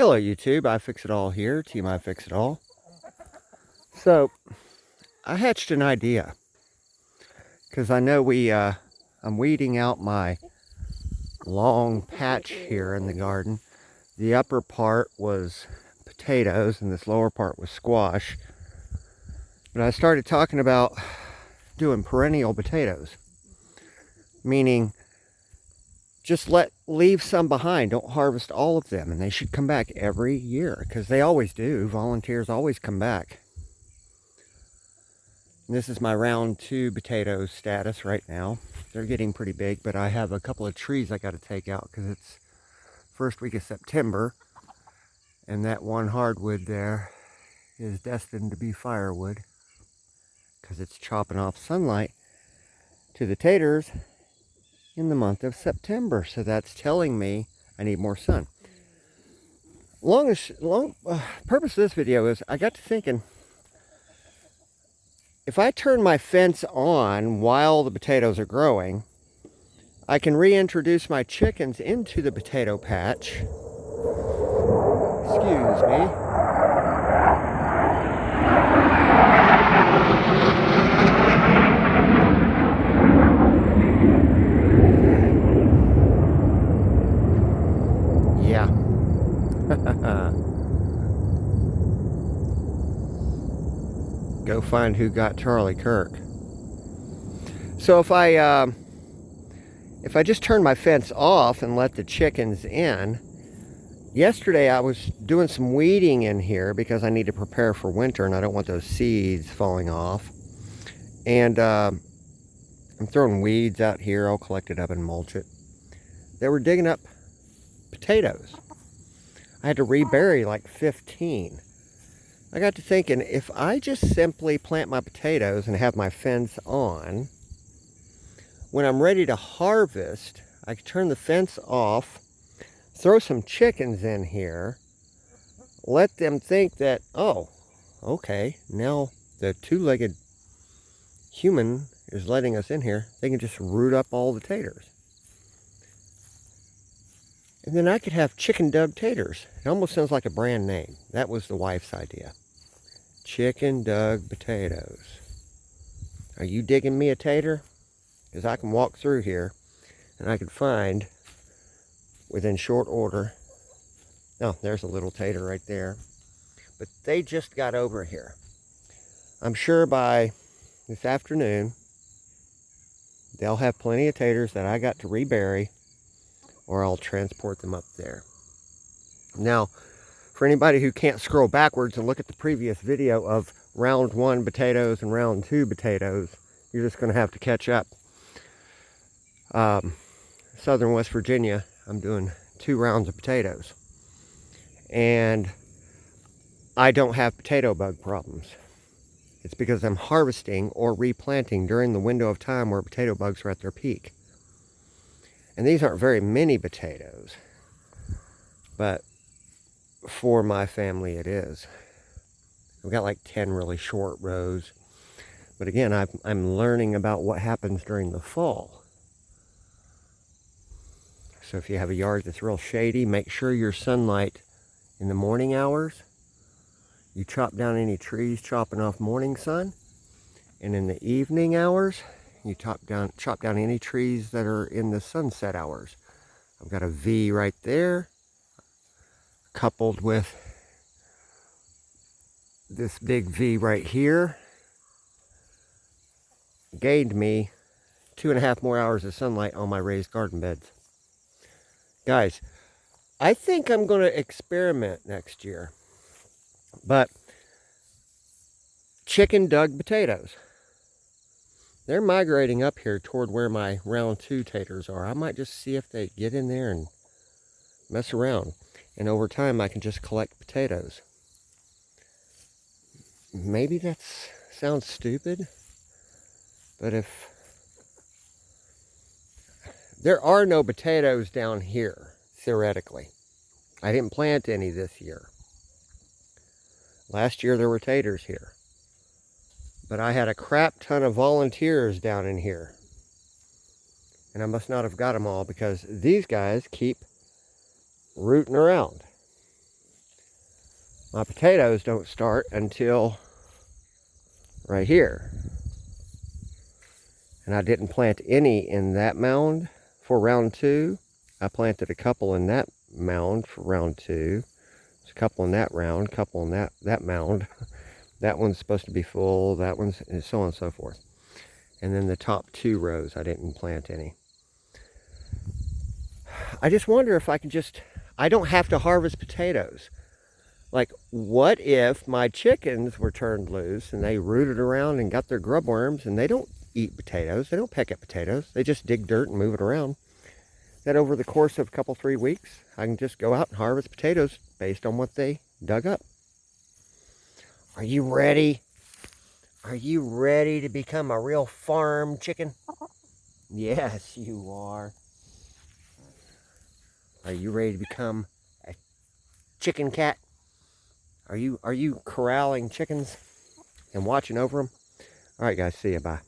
Hello YouTube, I Fix It All here, Team I Fix It All. So, I hatched an idea, because I know I'm weeding out my long patch here in the garden. The upper part was potatoes and this lower part was squash. But I started talking about doing perennial potatoes, meaning just leave some behind. Don't harvest all of them, and they should come back every year because they always do. Volunteers always come back. And this is my round 2 potato status right now. They're getting pretty big, but I have a couple of trees I got to take out because it's first week of September, and that one hardwood there is destined to be firewood because it's chopping off sunlight to the taters in the month of September. So that's telling me I need more sun. Purpose of this video is I got to thinking, if I turn my fence on while the potatoes are growing, I can reintroduce my chickens into the potato patch. Excuse me. Yeah. Go find who got Charlie Kirk. So if I just turn my fence off and let the chickens in, yesterday I was doing some weeding in here because I need to prepare for winter and I don't want those seeds falling off. And I'm throwing weeds out here. I'll collect it up and mulch it. They were digging up potatoes. I had to rebury like 15. I got to thinking, if I just simply plant my potatoes and have my fence on, when I'm ready to harvest, I can turn the fence off, throw some chickens in here, let them think that, oh, okay, now the two-legged human is letting us in here. They can just root up all the taters. And then I could have Chicken Doug taters. It almost sounds like a brand name. That was the wife's idea. Chicken Doug potatoes. Are you digging me a tater? Because I can walk through here and I can find within short order. Oh, there's a little tater right there. But they just got over here. I'm sure by this afternoon they'll have plenty of taters that I got to rebury, or I'll transport them up there. Now, for anybody who can't scroll backwards and look at the previous video of round 1 potatoes and round 2 potatoes, you're just going to have to catch up. Southern West Virginia, I'm doing 2 rounds of potatoes. And I don't have potato bug problems. It's because I'm harvesting or replanting during the window of time where potato bugs are at their peak. And these aren't very many potatoes, but for my family it is. I've got like 10 really short rows. But again, I'm learning about what happens during the fall. So if you have a yard that's real shady, make sure your sunlight in the morning hours, you chop down any trees chopping off morning sun. And in the evening hours, you chop down any trees that are in the sunset hours. I've got a V right there, coupled with this big V right here. Gained me 2.5 more hours of sunlight on my raised garden beds. Guys, I think I'm going to experiment next year. But Chicken Doug potatoes, they're migrating up here toward where my round 2 taters are. I might just see if they get in there and mess around. And over time, I can just collect potatoes. Maybe that sounds stupid, but if there are no potatoes down here, theoretically. I didn't plant any this year. Last year there were taters here. But I had a crap ton of volunteers down in here. And I must not have got them all because these guys keep rooting around. My potatoes don't start until right here. And I didn't plant any in that mound for round 2. I planted a couple in that mound for round 2. There's a couple in that round, a couple in that mound. That one's supposed to be full, that one's, and so on and so forth. And then the top 2 rows, I didn't plant any. I just wonder if I can I don't have to harvest potatoes. Like, what if my chickens were turned loose and they rooted around and got their grub worms and they don't eat potatoes, they don't peck at potatoes, they just dig dirt and move it around. That over the course of a couple, 3 weeks, I can just go out and harvest potatoes based on what they dug up. Are you ready? Are you ready to become a real farm chicken? Yes, you are. Are you ready to become a chicken cat? Are you corralling chickens and watching over them? All right, guys, see you. Bye.